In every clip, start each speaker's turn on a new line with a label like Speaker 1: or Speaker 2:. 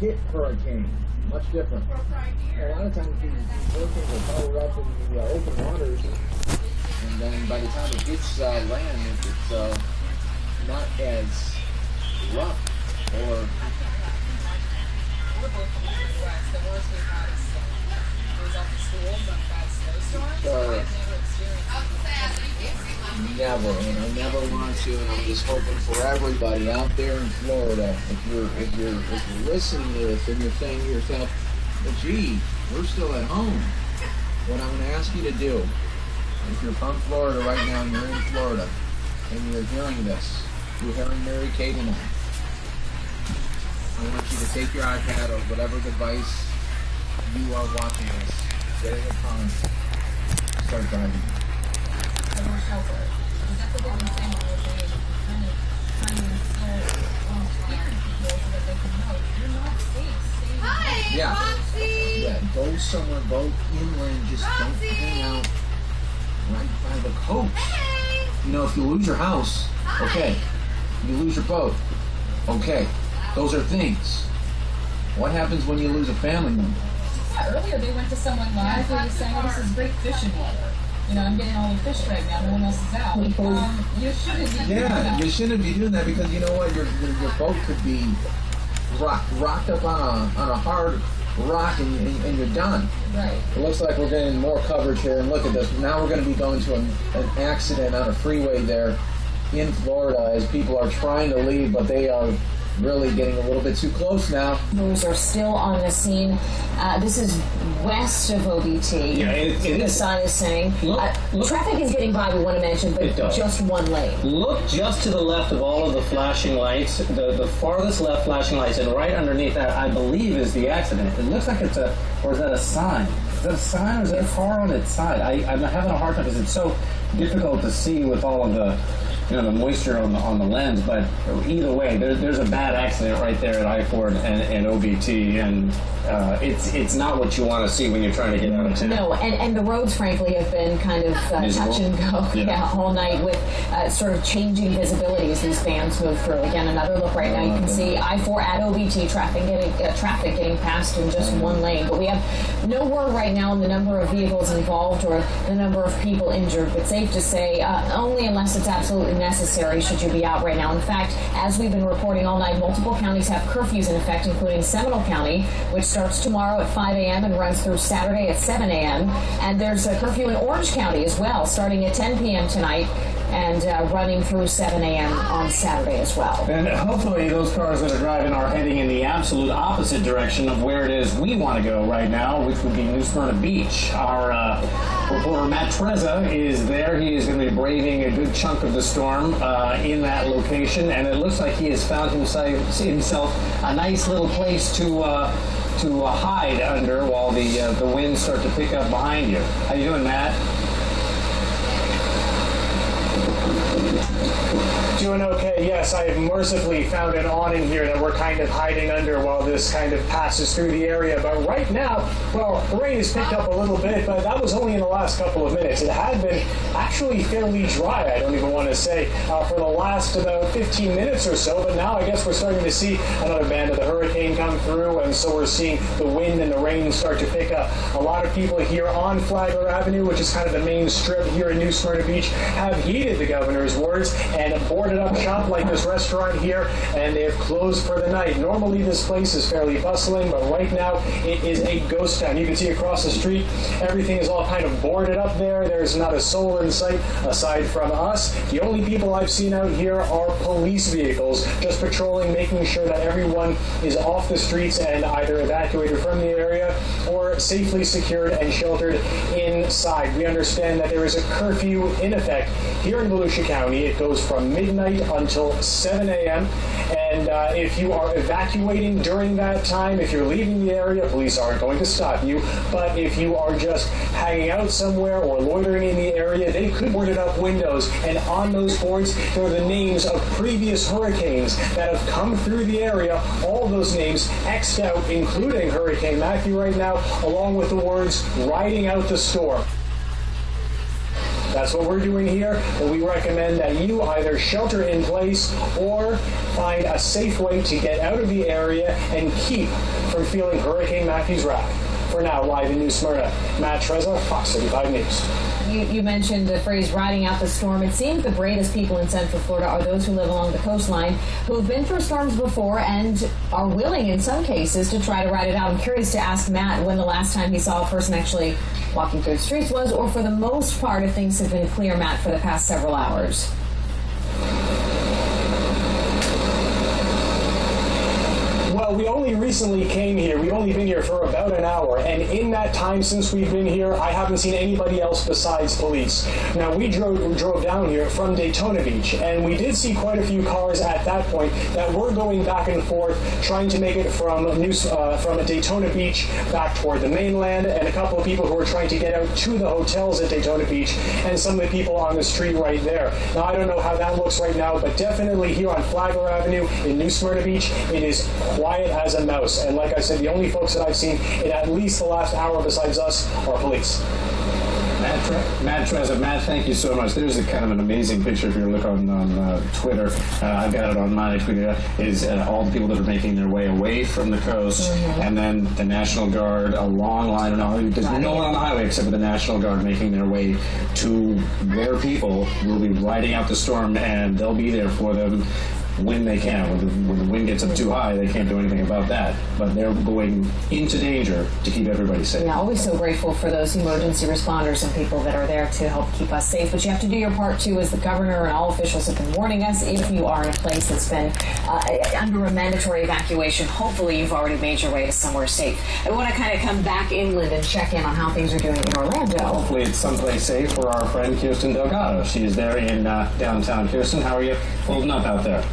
Speaker 1: hit hurricane. Much different. A lot of times these hurricanes are powered up in the open waters, and then by the time it hits land, it's not as rough or. Never, and I never want to, and I'm just hoping for everybody out there in Florida, if you're listening to this and you're saying to yourself, well, gee, we're still at home. What I'm going to ask you to do, if you're from Florida right now and you're in Florida, and you're hearing this, you're hearing Mary Kate and I want you to take your iPad or whatever device you are watching this, get in the car, start driving. Yeah. Yeah, go somewhere, go inland, just don't hang out right by the coast. You know, if you lose your house, okay. You lose your boat, okay. Those are things. What happens when you lose a family member?
Speaker 2: Yeah, earlier they went to someone live who was saying, oh, this is great fishing weather. You know, I'm getting all the fish right now, no one else is out. You shouldn't be doing that.
Speaker 1: You shouldn't be doing that because you know what? Your boat could be rocked up on a hard rock and you're done.
Speaker 2: Right.
Speaker 1: It looks like we're getting more coverage here, and look at this. Now we're going to be going to an accident on a freeway there in Florida as people are trying to leave, but they are really getting a little bit too close now.
Speaker 3: Those are still on the scene. This is west of OBT.
Speaker 4: Yeah,
Speaker 3: the sign is saying.
Speaker 4: Look.
Speaker 3: Traffic is getting by, we want to mention, but just one lane.
Speaker 4: Look just to the left of all of the flashing lights, the farthest left flashing lights, and right underneath that, I believe, is the accident. It looks like or is that a sign? Is that a sign or is that a car on its side? I'm having a hard time because it's so difficult to see with all of the the moisture on the lens, but either way, there's a bad accident right there at I-4 and OBT, and it's not what you want to see when you're trying to get out of town.
Speaker 3: No, and the roads, frankly, have been kind of touch and go all night with sort of changing visibility as these fans move through. Again, another look right now. You can see I-4 at OBT, traffic getting passed in just one lane. But we have no word right now on the number of vehicles involved or the number of people injured, but safe to say only unless it's absolutely necessary should you be out right now. In fact, as we've been reporting all night, multiple counties have curfews in effect, including Seminole County, which starts tomorrow at 5 a.m. and runs through Saturday at 7 a.m. And there's a curfew in Orange County as well, starting at 10 p.m. tonight and running through 7 a.m. on Saturday as well.
Speaker 4: And hopefully those cars that are driving are heading in the absolute opposite direction of where it is we want to go right now, which would be New Smyrna Beach. Our reporter Matt Trezza is there. He is going to be braving a good chunk of the storm in that location, and it looks like he has found himself a nice little place to hide under while the winds start to pick up behind you. How you doing, Matt?
Speaker 5: Doing okay, yes. I have mercifully found an awning here that we're kind of hiding under while this kind of passes through the area. But right now, well, the rain has picked up a little bit, but that was only in the last couple of minutes. It had been actually fairly dry, I don't even want to say, for the last about 15 minutes or so. But now I guess we're starting to see another band of the hurricane come through, and so we're seeing the wind and the rain start to pick up. A lot of people here on Flagler Avenue, which is kind of the main strip here in New Smyrna Beach, have heeded the governor's words and boarded up shop like this restaurant here, and they have closed for the night. Normally this place is fairly bustling, but right now it is a ghost town. You can see across the street, everything is all kind of boarded up there. There's not a soul in sight aside from us. The only people I've seen out here are police vehicles, just patrolling, making sure that everyone is off the streets and either evacuated from the area or safely secured and sheltered inside. We understand that there is a curfew in effect here in Volusia County. It goes from midnight until 7 a.m. And if you are evacuating during that time, if you're leaving the area, police aren't going to stop you. But if you are just hanging out somewhere or loitering in the area, they could board up windows. And on those boards, there are the names of previous hurricanes that have come through the area. All those names X'd out, including Hurricane Mathew right now, along with the words, "riding out the storm." That's what we're doing here, but we recommend that you either shelter in place or find a safe way to get out of the area and keep from feeling Hurricane Matthew's wrath. For now, live in New Smyrna, Matt Trezza, Fox 35 News.
Speaker 3: You mentioned the phrase riding out the storm. It seems the bravest people in Central Florida are those who live along the coastline, who've been through storms before and are willing, in some cases, to try to ride it out. I'm curious to ask Matt when the last time he saw a person actually walking through the streets was, or for the most part, if things have been clear, Matt, for the past several hours.
Speaker 5: Well, we only recently came here. We've only been here for about an hour, and in that time since we've been here, I haven't seen anybody else besides police. Now, we drove down here from Daytona Beach, and we did see quite a few cars at that point that were going back and forth, trying to make it from Daytona Beach back toward the mainland, and a couple of people who were trying to get out to the hotels at Daytona Beach, and some of the people on the street right there. Now, I don't know how that looks right now, but definitely here on Flagler Avenue in New Smyrna Beach, it is quiet as a mouse. And like I said, the only folks that I've seen in at least the last hour besides us are police.
Speaker 4: Matt Trezza, Matt, thank you so much. There's a kind of an amazing picture if you look on Twitter. I've got it on mine. I tweeted it. Is all the people that are making their way away from the coast, and then the National Guard, a long line. There's no one on the highway except for the National Guard making their way to where people will be riding out the storm, and they'll be there for them when they can. When the wind gets up too high, they can't do anything about that. But they're going into danger to keep everybody safe.
Speaker 3: Yeah, always so grateful for those emergency responders and people that are there to help keep us safe. But you have to do your part, too, as the governor and all officials have been warning us. If you are in a place that's been under a mandatory evacuation, hopefully you've already made your way to somewhere safe. I want to kind of come back inland and check in on how things are doing in Orlando.
Speaker 4: Hopefully it's someplace safe for our friend Kirsten Delgado. She is there in downtown. Kirsten, how are you holding up out there?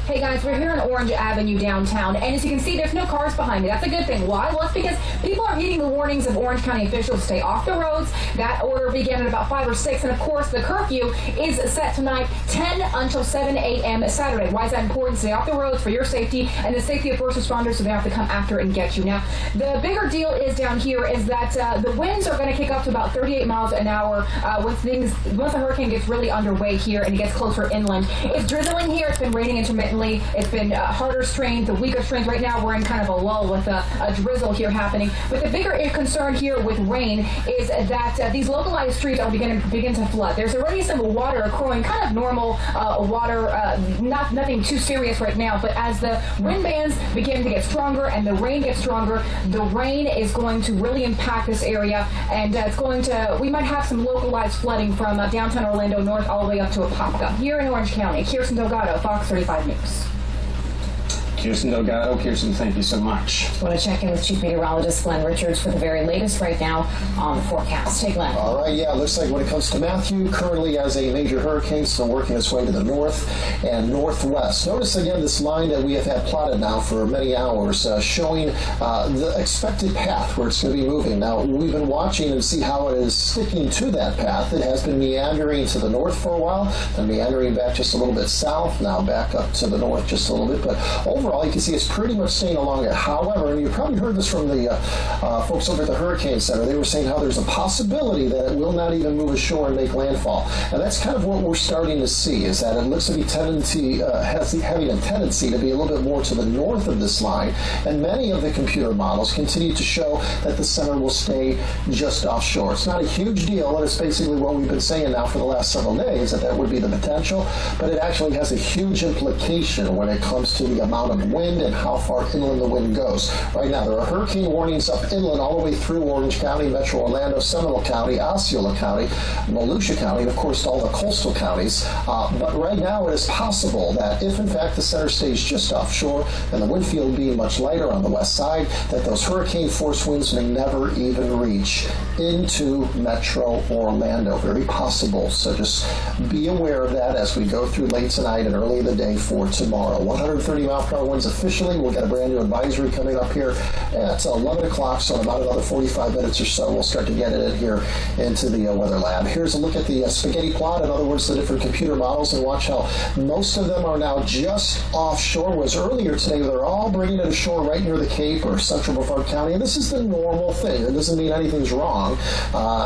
Speaker 6: Hey guys, we're here on Orange Avenue downtown, and as you can see, there's no cars behind me. That's a good thing. Why? Well, it's because people are heeding the warnings of Orange County officials to stay off the roads. That order began at about 5 or 6, and of course, the curfew is set tonight, 10 until 7 a.m. Saturday. Why is that important? Stay off the roads for your safety and the safety of first responders, so they have to come after and get you. Now, the bigger deal is down here is that the winds are going to kick up to about 38 miles an hour once the hurricane gets really underway here and it gets closer inland. It's drizzling here. It's been raining intermittently. It's been harder strains, the weaker strains. Right now we're in kind of a lull with a drizzle here happening. But the bigger concern here with rain is that these localized streets are begin to flood. There's already some water accruing, kind of normal water, nothing too serious right now. But as the wind bands begin to get stronger and the rain gets stronger, the rain is going to really impact this area, and we might have some localized flooding from downtown Orlando north all the way up to Apopka. Here in Orange County, Kirsten Delgado, Fox 35 News.
Speaker 4: Kirsten Delgado. Kirsten, thank you so much.
Speaker 3: I want to check in with Chief Meteorologist Glenn Richards for the very latest right now on the forecast. Hey, Glenn.
Speaker 7: All right, yeah, looks like when it comes to Matthew, currently as a major hurricane, still working its way to the north and northwest. Notice again this line that we have had plotted now for many hours, showing the expected path where it's going to be moving. Now, we've been watching and see how it is sticking to that path. It has been meandering to the north for a while, then meandering back just a little bit south, now back up to the north just a little bit, but overall, you can see it's pretty much staying along it. However, and you probably heard this from the folks over at the Hurricane Center, they were saying how there's a possibility that it will not even move ashore and make landfall. And that's kind of what we're starting to see, is that it looks to be having a tendency to be a little bit more to the north of this line. And many of the computer models continue to show that the center will stay just offshore. It's not a huge deal, and it's basically what we've been saying now for the last several days, that would be the potential, but it actually has a huge implication when it comes to the amount of wind and how far inland the wind goes. Right now, there are hurricane warnings up inland all the way through Orange County, Metro Orlando, Seminole County, Osceola County, Volusia County, and of course all the coastal counties. But right now, it is possible that if in fact the center stays just offshore and the wind field being much lighter on the west side, that those hurricane force winds may never even reach into Metro Orlando. Very possible. So just be aware of that as we go through late tonight and early in the day for tomorrow. 130 mile per hour winds officially. We'll get a brand new advisory coming up here at 11 o'clock, so in about another 45 minutes or so, we'll start to get it in here into the weather lab. Here's a look at the spaghetti plot, in other words, the different computer models, and watch how most of them are now just offshore. Whereas earlier today, they're all bringing it ashore right near the Cape or central Brevard County, and this is the normal thing. It doesn't mean anything's wrong,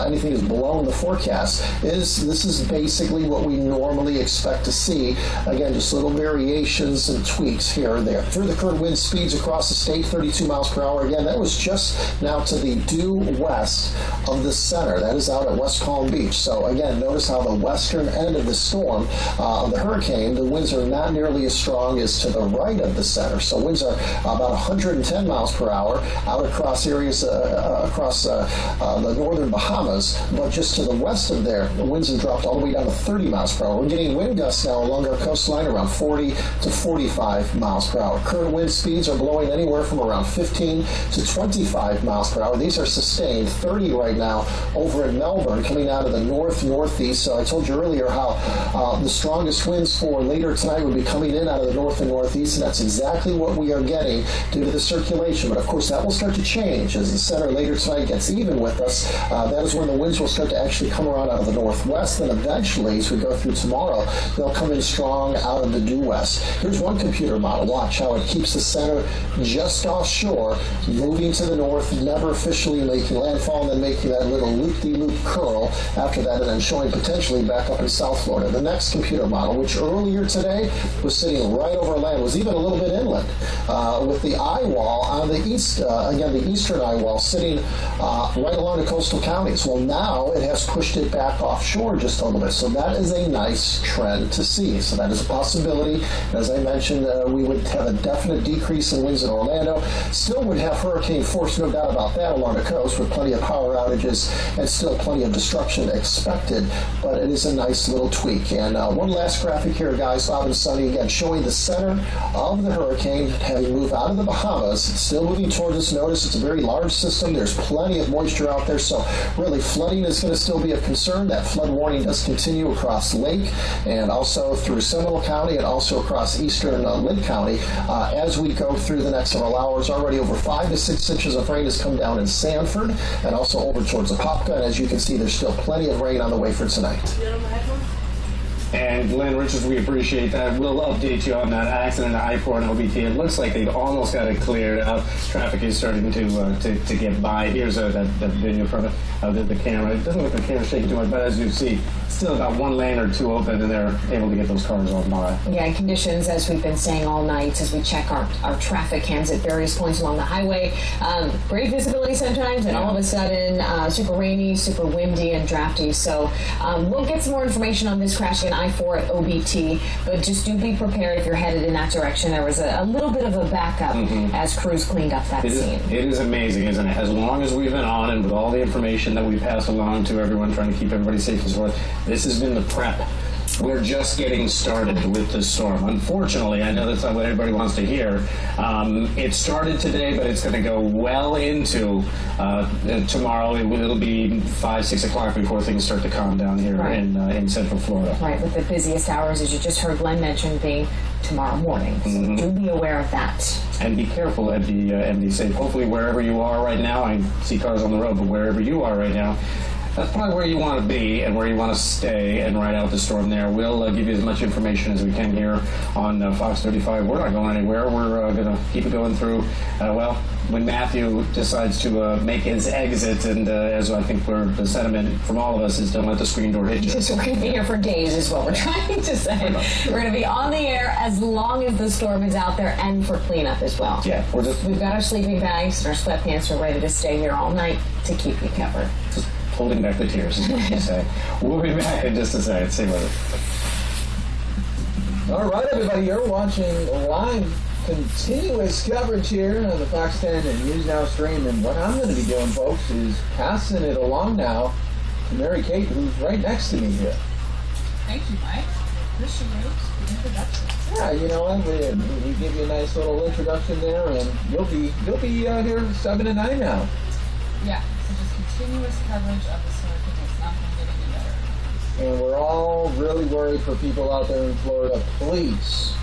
Speaker 7: anything is below in the forecast. This is basically what we normally expect to see. Again, just little variations and tweaks here or there. Through the current wind speeds across the state, 32 miles per hour. Again, that was just now to the due west of the center. That is out at West Palm Beach. So again, notice how the western end of the storm, of the hurricane, the winds are not nearly as strong as to the right of the center. So winds are about 110 miles per hour out across areas across the northern Bahamas, but just to the west of there, the winds have dropped all the way down to 30 miles per hour. We're getting wind gusts now along our coastline around 40 to 45 miles per hour. Current wind speeds are blowing anywhere from around 15 to 25 miles per hour. These are sustained. 30 right now over in Melbourne, coming out of the northeast. So I told you earlier how the strongest winds for later tonight would be coming in out of the north and northeast, and that's exactly what we are getting due to the circulation. But of course, that will start to change as the center later tonight gets even with us. That is when the winds will start to actually come around out of the northwest. Then eventually, as we go through tomorrow, they'll come in strong out of the due west. Here's one computer model. Watch how it keeps the center just offshore, moving to the north, never officially making landfall, and then making that little loop-de-loop curl after that, and then showing potentially back up in South Florida. The next computer model, which earlier today was sitting right over land, was even a little bit inland, with the eye wall on the east, again, the eastern eye wall sitting right along the coastal counties. Well, now it has pushed it back offshore just a little bit. So that is a nice trend to see. So that is a possibility. As I mentioned, we would have a definite decrease in winds in Orlando. Still would have hurricane force, no doubt about that, along the coast with plenty of power outages and still plenty of destruction expected. But it is a nice little tweak. And one last graphic here, guys, Bob and Sunny, again, showing the center of the hurricane having moved out of the Bahamas, still moving towards us. Notice it's a very large system. There's plenty of moisture out there, so really flooding is going to still be a concern. That flood warning does continue across the lake and also through Seminole County and also across eastern Lake County as we go through the next several hours. Already over 5 to 6 inches of rain has come down in Sanford and also over towards Apopka, and as you can see, there's still plenty of rain on the way for tonight.
Speaker 4: And Glenn Richards, we appreciate that. We'll update you on that accident at I-4 and OBT. It looks like they've almost got it cleared out. Traffic is starting to get by. Here's that video from the camera. It doesn't look like the camera's shaking too much, but as you see, still about one lane or two open, and they're able to get those cars on by.
Speaker 3: Yeah, conditions, as we've been saying all night, as we check our traffic cams at various points along the highway. Great visibility sometimes, and all of a sudden, super rainy, super windy, and drafty. So we'll get some more information on this crash in I-4 at OBT, but just do be prepared if you're headed in that direction. There was a little bit of a backup as crews cleaned up that scene.
Speaker 4: It is amazing, isn't it? As long as we've been on and with all the information that we pass along to everyone, trying to keep everybody safe and so forth, this has been the prep. We're just getting started with this storm. Unfortunately, I know that's not what everybody wants to hear. It started today, but it's going to go well into tomorrow. It'll be 5, 6 o'clock before things start to calm down here in Central Florida.
Speaker 3: Right, with the busiest hours, as you just heard Glenn mention, being tomorrow morning. So do be aware of that.
Speaker 4: And be careful and be safe. Hopefully, wherever you are right now, I see cars on the road, but wherever you are right now, that's probably where you want to be and where you want to stay and ride out the storm there. We'll give you as much information as we can here on Fox 35. We're not going anywhere. We're going to keep it going through, when Mathew decides to make his exit, and as I think the sentiment from all of us is, don't let the screen door hit you.
Speaker 3: So we're going to be here for days is what we're trying to say. We're going to be on the air as long as the storm is out there and for cleanup as well.
Speaker 4: Yeah.
Speaker 3: We've got our sleeping bags and our sweatpants. We're ready to stay here all night to keep you covered.
Speaker 4: Just holding back the tears, is what you say. We'll be back in just a second. Stay with us.
Speaker 1: All right, everybody, you're watching live continuous coverage here on the Fox 10 and News Now stream. And what I'm going to be doing, folks, is passing it along now to Mary Kate, who's right next to me here.
Speaker 2: Thank you, Mike. Appreciate the introduction.
Speaker 1: Yeah, you know what? We give you a nice little introduction there, and you'll be here 7 to 9 now.
Speaker 2: Yeah, so just continuous coverage of this hurricane. It's not going to get any better.
Speaker 1: And we're all really worried for people out there in Florida. Please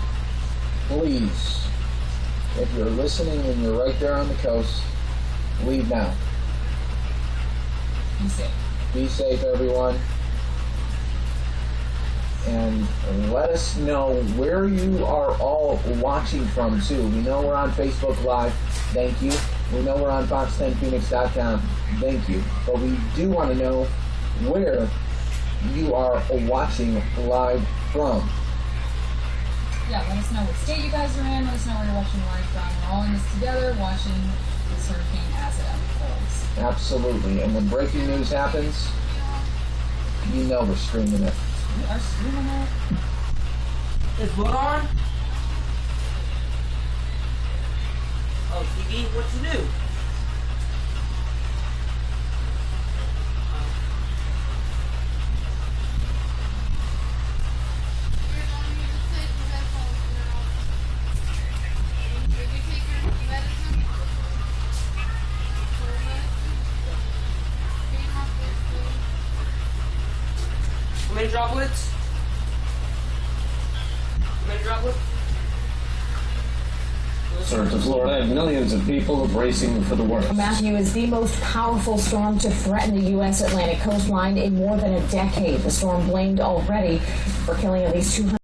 Speaker 1: If you're listening and you're right there on the coast, leave now.
Speaker 2: Be safe.
Speaker 1: Be safe, everyone. And let us know where you are all watching from, too. We know we're on Facebook Live. Thank you. We know we're on fox10phoenix.com. Thank you. But we do want to know where you are watching live from.
Speaker 2: Yeah, let us know what state you guys are in. Let us know where you're watching live from. We're all in this together, watching this hurricane as it unfolds.
Speaker 1: Absolutely. And when breaking news happens, you know we're streaming it.
Speaker 2: We are streaming it.
Speaker 8: Is what on? Oh, TV? What you do? How many droplets? How many droplets?
Speaker 4: Surge to Florida and millions of people bracing for the worst.
Speaker 3: Mathew is the most powerful storm to threaten the U.S. Atlantic coastline in more than a decade. The storm blamed already for killing at least 200.